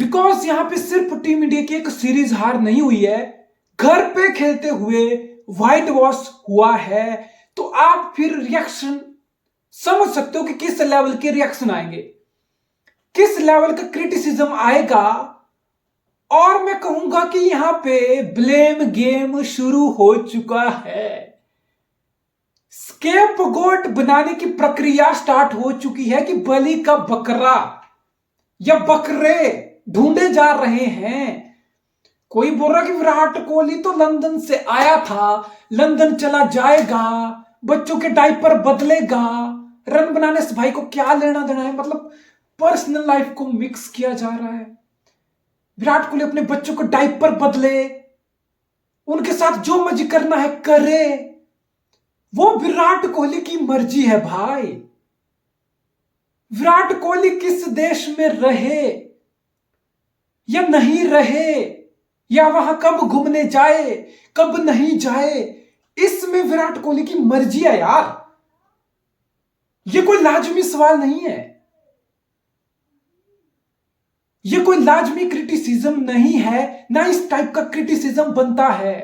Because यहां पे सिर्फ टीम इंडिया की एक सीरीज हार नहीं हुई है, घर पे खेलते हुए व्हाइट वॉश हुआ है। तो आप फिर रिएक्शन समझ सकते हो कि किस लेवल के रिएक्शन आएंगे, किस लेवल का क्रिटिसिज्म आएगा। और मैं कहूंगा कि यहां पे ब्लेम गेम शुरू हो चुका है। स्केपगोट बनाने की प्रक्रिया स्टार्ट हो चुकी है कि बलि का बकरा या बकरे ढूंढे जा रहे हैं। कोई बोल रहा कि विराट कोहली तो लंदन से आया था, लंदन चला जाएगा, बच्चों के डायपर बदलेगा, रन बनाने से भाई को क्या लेना देना है। मतलब पर्सनल लाइफ को मिक्स किया जा रहा है। विराट कोहली अपने बच्चों को डायपर बदले, उनके साथ जो मर्जी करना है करे, वो विराट कोहली की मर्जी है भाई। विराट कोहली किस देश में रहे या नहीं रहे, या वहां कब घूमने जाए कब नहीं जाए, इसमें विराट कोहली की मर्जी है यार। यह कोई लाजमी सवाल नहीं है, यह कोई लाजमी क्रिटिसिज्म नहीं है, ना इस टाइप का क्रिटिसिज्म बनता है।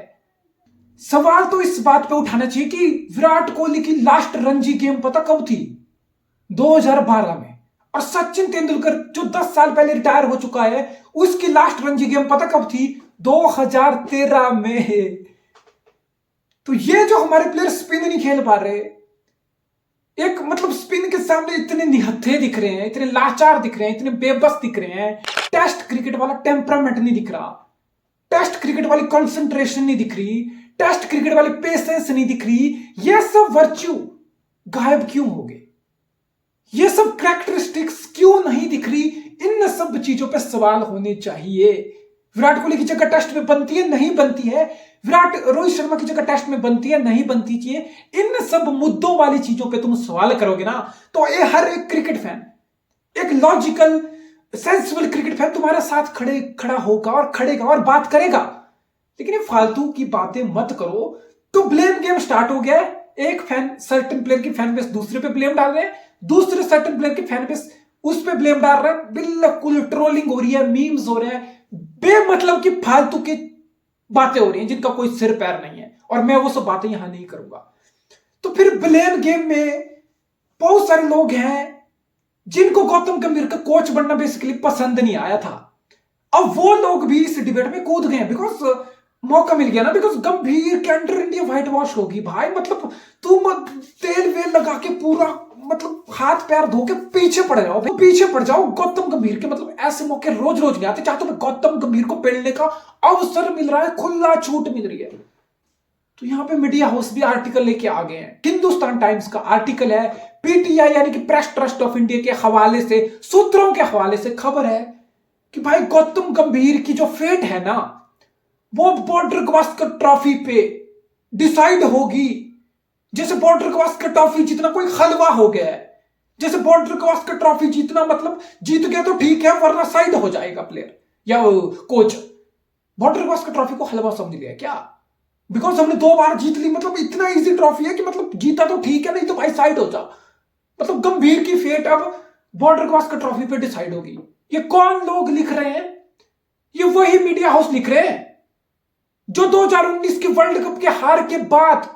सवाल तो इस बात पे उठाना चाहिए कि विराट कोहली की लास्ट रणजी गेम पता कब थी? 2012 में। और सचिन तेंदुलकर जो 10 साल पहले रिटायर हो चुका है, उसकी लास्ट रणजी गेम पता कब थी? 2013 में। तो ये जो हमारे प्लेयर स्पिन नहीं खेल पा रहे, एक मतलब स्पिन के सामने इतने निहत्थे दिख रहे हैं, इतने लाचार दिख रहे हैं, इतने बेबस दिख रहे हैं। टेस्ट क्रिकेट वाला टेम्परामेंट नहीं दिख रहा, टेस्ट क्रिकेट वाली कंसंट्रेशन नहीं दिख रही, टेस्ट क्रिकेट वाली पेशेंस नहीं दिख रही। ये सब वर्च्यू गायब क्यों हो गए? ये सब कैरेक्टरिस्टिक्स क्यों नहीं दिख रही? इन सब चीजों पे सवाल होने चाहिए। विराट कोहली की जगह टेस्ट में बनती है नहीं बनती है, रोहित शर्मा की जगह टेस्ट में बनती है नहीं बनती चाहिए, इन सब मुद्दों वाली चीजों पे तुम सवाल करोगे ना, तो ये हर एक क्रिकेट फैन, एक लॉजिकल सेंसिबल क्रिकेट फैन तुम्हारे साथ खड़ा होगा और खड़ेगा और बात करेगा। लेकिन ये फालतू की बातें मत करो। तो ब्लेम गेम स्टार्ट हो गया है। एक फैन सर्टेन प्लेयर की फैन बेस दूसरे पे ब्लेम डाल रहे हैं, दूसरे सर्टेन प्लेयर की फैन बेस उस पे ब्लेम डाल रहा है। बिल्कुल ट्रोलिंग हो रही है, मीम्स हो रहे हैं, बेमतलब की फालतू की बातें हो रही हैं जिनका कोई सिर पैर नहीं है, और मैं वो सब बातें यहां नहीं करूंगा। तो फिर ब्लेम गेम में बहुत सारे लोग हैं जिनको गौतम गंभीर का कोच बनना बेसिकली पसंद नहीं आया था। अब वो लोग भी इस डिबेट में कूद गए बिकॉज मौका मिल गया ना, बिकॉज गंभीर के अंडर इंडिया व्हाइट वॉश होगी भाई। मतलब तुम तेल वेल लगा के पूरा मतलब हाथ पैर धो के पीछे पड़ जाओ, पीछे पड़ जाओ गौतम गंभीर के। मतलब ऐसे मौके रोज रोज नहीं आते। चाहे तुम्हें गौतम गंभीर को पेलने का अवसर मिल रहा है, खुला छूट मिल रही है, तो यहां पे मीडिया हाउस भी आर्टिकल लेके आ गए हैं। हिंदुस्तान टाइम्स का आर्टिकल है, पीटीआई यानी कि प्रेस ट्रस्ट ऑफ इंडिया के हवाले से, सूत्रों के हवाले से खबर है कि भाई गौतम गंभीर की जो फेट है ना, वो बॉर्डर गवास्कर ट्रॉफी पे डिसाइड होगी। जैसे बॉर्डर गवास्कर ट्रॉफी जीतना कोई हलवा हो गया है, जैसे बॉर्डर गवास्कर ट्रॉफी जीतना मतलब जीत गया तो ठीक है, वरना साइड हो जाएगा प्लेयर या कोच। बॉर्डर गवास्कर ट्रॉफी को हलवा समझ लिया क्या? बिकॉज हमने 2 बार जीत ली, मतलब इतना इजी ट्रॉफी है कि मतलब जीता तो ठीक है, नहीं तो भाई साइड हो जा। मतलब गंभीर की फेट अब बॉर्डर गवास्कर ट्रॉफी पे डिसाइड होगी। ये कौन लोग लिख रहे हैं? ये वही मीडिया हाउस लिख रहे हैं जो 2019 के वर्ल्ड कप के हार के बाद,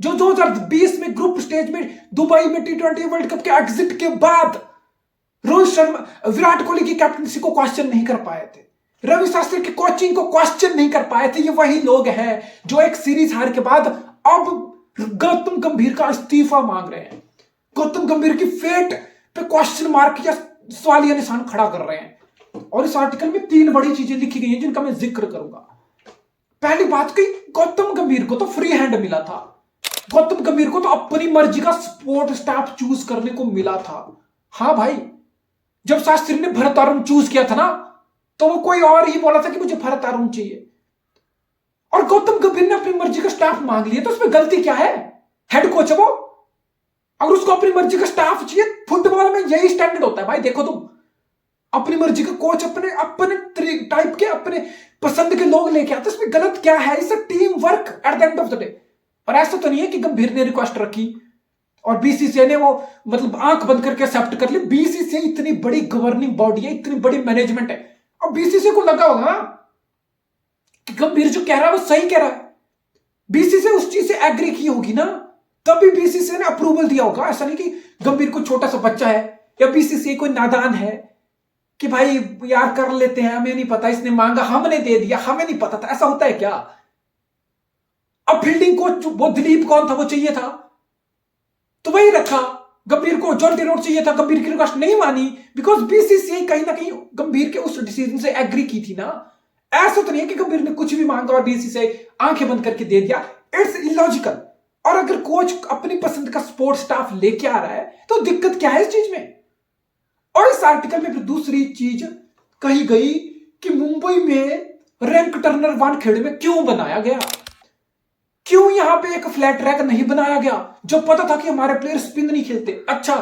जो 2020 में ग्रुप स्टेज में दुबई में T20 वर्ल्ड कप के एग्जिट के बाद रोहित शर्मा विराट कोहली की कैप्टनसी को क्वेश्चन नहीं कर पाए थे, रवि शास्त्री की कोचिंग को क्वेश्चन नहीं कर पाए थे। ये वही लोग हैं जो एक सीरीज हार के बाद अब गौतम गंभीर का इस्तीफा मांग रहे हैं, गौतम गंभीर की फेट पे क्वेश्चन मार्क या सवालिया निशान खड़ा कर रहे हैं। और इस आर्टिकल में 3 बड़ी चीजें लिखी गई हैं जिनका मैं जिक्र करूंगा। पहली बात कि गौतम गंभीर को तो फ्री हैंड मिला था, गौतम गंभीर को तो अपनी मर्जी का सपोर्ट स्टाफ चूज करने को मिला था। हाँ भाई, जब शास्त्री ने भरत अरुण चूज किया था ना, तो वो कोई और ही बोला था कि मुझे भरत अरुण चाहिए, और गौतम गंभीर ने अपनी मर्जी का स्टाफ मांग लिया, तो उसमें गलती क्या है? हेड कोच है वो, अगर उसको अपनी मर्जी का स्टाफ चाहिए। फुटबॉल में यही स्टैंडर्ड होता है भाई। देखो तुम अपनी मर्जी का कोच अपने अपने टाइप के अपने पसंद के लोग लेके आते, इसमें गलत क्या है? It's a team work at the end of the day. और ऐसा तो नहीं है कि गंभीर ने रिक्वेस्ट रखी और बीसीसीआई ने वो मतलब आंख बंद करके एक्सेप्ट कर ली। बीसीसीआई इतनी बड़ी गवर्निंग बॉडी है, इतनी बड़ी मैनेजमेंट है, अब बीसीसीआई को लगा होगा ना कि गंभीर जो कह रहा है वो सही कह रहा है, बीसीसीआई उस चीज से एग्री की होगी ना, तभी बीसीसीआई ने अप्रूवल दिया होगा। ऐसा नहीं कि गंभीर कोई छोटा सा बच्चा है या बीसीसीआई कोई नादान है कि भाई यार कर लेते हैं, हमें नहीं पता, इसने मांगा हमने दे दिया, हमें नहीं पता था। ऐसा होता है क्या? अब फील्डिंग कोच वो दिलीप कौन था, वो चाहिए था तो वही रखा। गंभीर को जॉन टेरोट चाहिए था, गंभीर की रिक्वेस्ट नहीं मानी, बिकॉज बीसीसीआई कहीं ना कहीं गंभीर के उस डिसीजन से एग्री की थी ना। ऐसा तो नहीं है कि गंभीर ने कुछ भी मांगा और बीसीसीआई आंखें बंद करके दे दिया। It's illogical. और अगर कोच अपनी पसंद का सपोर्ट स्टाफ लेके आ रहा है तो दिक्कत क्या है इस चीज में? और इस आर्टिकल में फिर दूसरी चीज कही गई कि मुंबई में रैंक टर्नर वानखेड़े में क्यों बनाया गया, क्यों यहां पे एक फ्लैट ट्रैक नहीं बनाया गया, जब पता था कि हमारे प्लेयर स्पिन नहीं खेलते। अच्छा,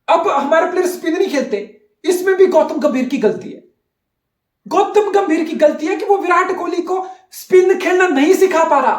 अब हमारे प्लेयर स्पिन नहीं खेलते, इसमें भी गौतम गंभीर की गलती है। गौतम गंभीर की गलती है कि वो विराट कोहली को स्पिन खेलना नहीं सिखा पा रहा।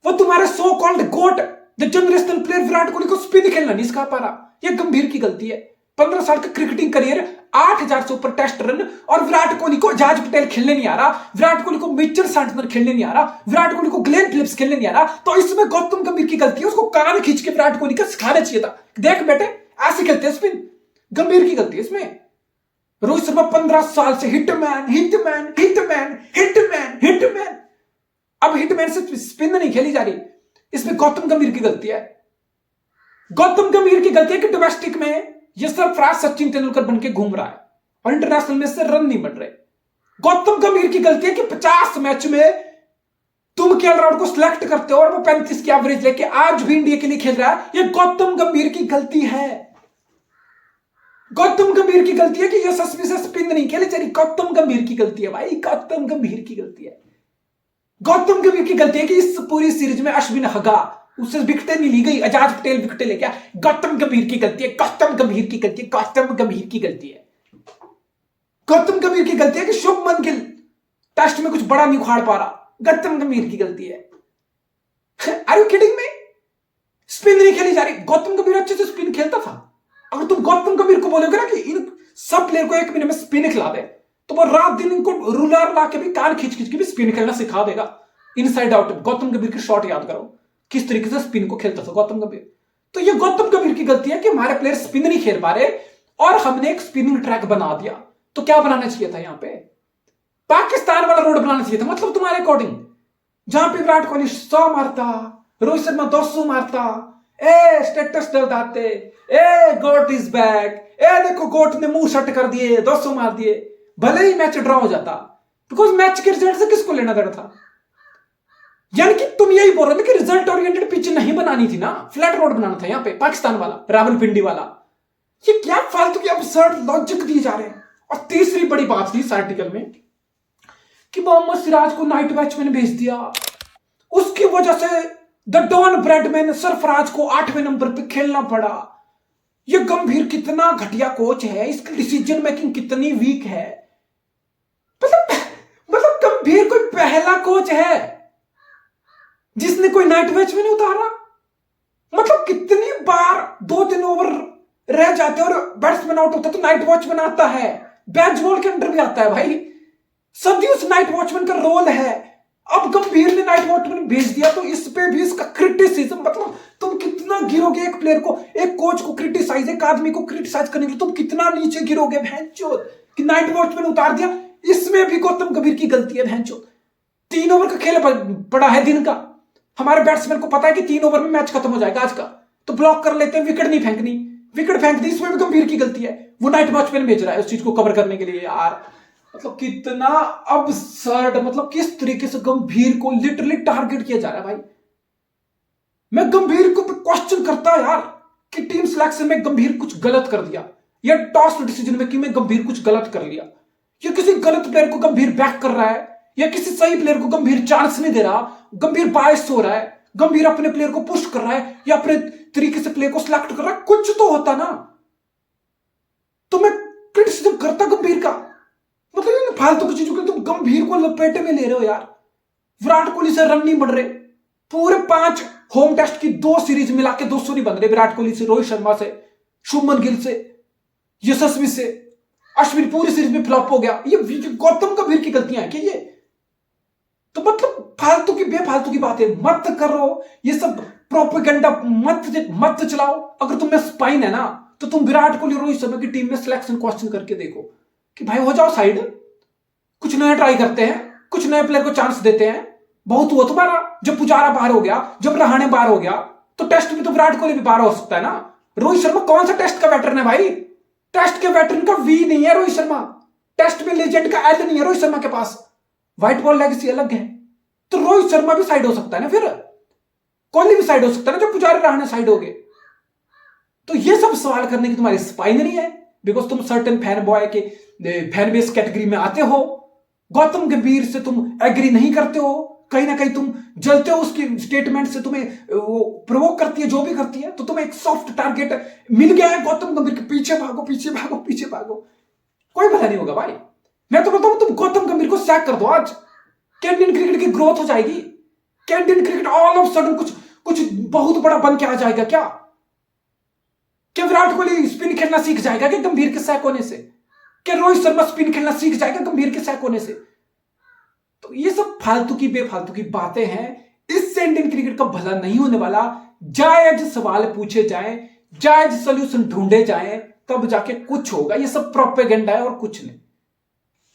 वो तुम्हारे so called goat the generational player Virat Kohli को स्पिन खेलना नहीं सिखा पा रहा। यह गंभीर की गलती है। 15 साल का क्रिकेटिंग करियर, 8000 से ऊपर टेस्ट रन, और विराट कोहली को एजाज पटेल खेलने नहीं आ रहा, विराट कोहली को मिचेल सैंटनर खेलने नहीं आ रहा, विराट कोहली को ग्लेन फिलिप्स खेलने नहीं आ रहा। तो इसमें गौतम गंभीर की गलती है। उसको कान खींच के विराट कोहली का सिखाना चाहिए था, देख बेटे ऐसे खेलते हैं स्पिन। गंभीर की गलती है इसमें। रोहित शर्मा 15 साल से hitman hitman hitman hitman hitman, अब हिटमैन से स्पिन नहीं खेली जा रही, इसमें गौतम गंभीर की गलती है। गौतम गंभीर की गलती है कि डोमेस्टिक में ये सरफराज सचिन तेंदुलकर बन के घूम रहा है और इंटरनेशनल में से रन नहीं बन रहे। गौतम गंभीर की गलती है कि 50 मैच में तुम केएल राहुल को सिलेक्ट करते हो और वो 35 की एवरेज लेके आज भी इंडिया के लिए खेल रहा है। ये गौतम गंभीर की गलती है। गौतम गंभीर की गलती है कि यशस्वी से स्पिन नहीं खेले चली। गौतम गंभीर की गलती है भाई, गौतम गंभीर की गलती है। गौतम गंभीर की गलती है कि इस पूरी सीरीज में अश्विन हगा, उससे विकेटें नहीं ली गई, एजाज पटेल विकेटें लेके आया। गौतम गंभीर की गलती है, गौतम गंभीर की गलती है, गौतम गंभीर की गलती है। गौतम गंभीर की गलती है कि शुभमन गिल टेस्ट में कुछ बड़ा नहीं उखाड़ पा रहा। गौतम गंभीर की गलती है। Are you kidding me? Spin नहीं खेली जा रही। गौतम गंभीर अच्छे से स्पिन खेलता था। अगर तुम गौतम गंभीर को बोलोगे ना कि इन सब प्लेयर को 1 महीने में स्पिन खिला दे, तो वो रात दिन इनको रूलर ला के भी, कान खींच खींच के भी स्पिन खेलना सिखा देगा इनसाइड आउट। गौतम गंभीर के शॉट याद करो, किस तरीके से स्पिन को खेलता था गौतम गंभीर। तो ये गौतम गंभीर की गलती है कि हमारे प्लेयर स्पिन नहीं खेल पा रहे और हमने एक स्पिनिंग ट्रैक बना दिया। तो क्या बनाना चाहिए था? यहां पे पाकिस्तान वाला रोड बनाना चाहिए था, मतलब तुम्हारे अकॉर्डिंग, जहां पे विराट कोहली 100 मारता, रोहित शर्मा 200 मारता, ए स्टेटस डालते, ए गोट इज बैक, ए देखो गोट ने मुंह शट कर दिए, 200 मार दिए, भले ही मैच ड्रॉ हो जाता, बिकॉज मैच के रिजल्ट से किसको लेना देना था। यानी कि तुम यही बोल रहे थे कि रिजल्ट ओरिएंटेड पिच नहीं बनानी थी ना, फ्लैट रोड बनाना था यहाँ पे, पाकिस्तान वाला, रावलपिंडी वाला। ये क्या फालतू की absurd लॉजिक दिए जा रहे हैं। और तीसरी बड़ी बात थी इस आर्टिकल में कि मोहम्मद सिराज को नाइट वॉचमैन भेज दिया, उसकी वजह से द डॉन ब्रैडमैन सरफराज को 8वें नंबर पे खेलना पड़ा। ये गंभीर कितना घटिया कोच है, इसकी डिसीजन मेकिंग कितनी वीक है। मतलब गंभीर कोई पहला कोच है जिसने कोई नाइट वॉचमैन उतारा? मतलब कितनी बार 2-3 ओवर रह जाते और बैट्समैन आउट होता तो नाइट वॉचमैन आता है, बैजबॉल के अंडर भी आता है भाई, सभी उस नाइट वॉचमैन का रोल है। अब गंभीर ने नाइट वॉचमैन भेज दिया तो इस पे भी इसका क्रिटिसिज्म, मतलब तुम कितना गिरोगे एक प्लेयर को, एक कोच को क्रिटिसाइज, एक आदमी को क्रिटिसाइज करने के लिए तुम कितना नीचे गिरोगे भैंचोद, कि नाइट वॉचमैन उतार दिया। इसमें भी गौतम गंभीर की गलती है भैंचोद। 3 ओवर का खेल पड़ा है दिन का, हमारे बैट्समैन को पता है कि 3 ओवर में मैच खत्म हो जाएगा आज का, तो ब्लॉक कर लेते हैं, विकेट नहीं फेंकनी, विकेट फेंक दी, इसमें भी गंभीर की गलती है। वो नाइट वॉचमैन भेज रहा है उस चीज को कवर करने के लिए। यार मतलब कितना अबसर्ड, मतलब किस तरीके से गंभीर को लिटरली टारगेट किया जा रहा है भाई। मैं गंभीर को क्वेश्चन करता यार कि टीम सिलेक्शन में गंभीर कुछ गलत कर दिया, या टॉस डिसीजन मेकिंग में गंभीर कुछ गलत कर लिया, या किसी गलत प्लेयर को गंभीर बैक कर रहा है, या किसी सही प्लेयर को गंभीर चांस नहीं दे रहा, गंभीर बायस हो रहा है, गंभीर अपने प्लेयर को पुश कर रहा है, या अपने तरीके से प्लेयर को सिलेक्ट कर रहा है। कुछ तो होता ना, तो मैं क्रिटिसिज्म करता गंभीर का। मतलब इन फालतू की चीजों के तुम गंभीर को लपेटे में ले रहे हो यार। विराट कोहली से रन नहीं बढ़ रहे, पूरे 5 होम टेस्ट की 2 सीरीज मिला के 200 नहीं बन रहे विराट कोहली से, रोहित शर्मा से, शुभमन गिल से, यशस्वी से। अश्विन पूरी सीरीज में फ्लॉप हो गया, ये गौतम गंभीर की गलतियां हैं क्या ये? तो मतलब फालतू की बेफालतू की बातें मत करो, ये सब प्रोपेगेंडा मत चलाओ। अगर तुम्हें स्पाइन है ना तो तुम विराट कोहली, रोहित शर्मा की टीम में सिलेक्शन क्वेश्चन करके देखो कि भाई हो जाओ साइड, कुछ नया ट्राई करते हैं, कुछ नए प्लेयर को चांस देते हैं। बहुत हुआ तुम्हारा, जब पुजारा बाहर हो गया, जब रहाणे बाहर हो गया, तो टेस्ट में तो विराट कोहली भी बाहर हो सकता है ना। रोहित शर्मा कौन सा टेस्ट का वेटरन है भाई? टेस्ट के वेटरन का वी नहीं है रोहित शर्मा, टेस्ट में लेजेंड का एल नहीं है रोहित शर्मा के पास, व्हाइट बॉल लेगेसी अलग है। तो रोहित शर्मा भी साइड हो सकता है ना, फिर कोहली भी साइड हो सकता है ना, जब पुजारा रहाणे साइड हो गए। तो ये सब सवाल करने की तुम्हारी स्पाइन नहीं है, बिकॉज तुम सर्टेन फैन बॉय के फैन बेस कैटेगरी में आते हो। गौतम गंभीर से तुम एग्री नहीं करते हो, कहीं ना कहीं तुम जलते हो उसकी स्टेटमेंट से, तुम्हें वो प्रोवोक करती है जो भी करती है। तो तुम्हें एक सॉफ्ट टारगेट मिल गया है गौतम गंभीर के पीछे भागो, पीछे भागो, पीछे भागो, कोई भला नहीं होगा भाई। मैं तो बताऊं तुम गौतम गंभीर को सैक कर दो आज, कैनेडियन क्रिकेट की ग्रोथ हो जाएगी। Canadian cricket all of sudden कुछ बहुत बड़ा बन के आ जाएगा क्या? क्या विराट कोहली स्पिन खेलना सीख जाएगा क्या गंभीर के सैक होने से? क्या रोहित शर्मा स्पिन खेलना सीख जाएगा गंभीर के सैक होने से? तो ये सब फालतू की बेफालतू की बातें हैं, इससे इंडियन क्रिकेट का भला नहीं होने वाला। जायज सवाल पूछे जाएं, जायज सोल्यूशन ढूंढे जाएं, तब जाके कुछ होगा। ये सब प्रोपेगेंडा है और कुछ नहीं।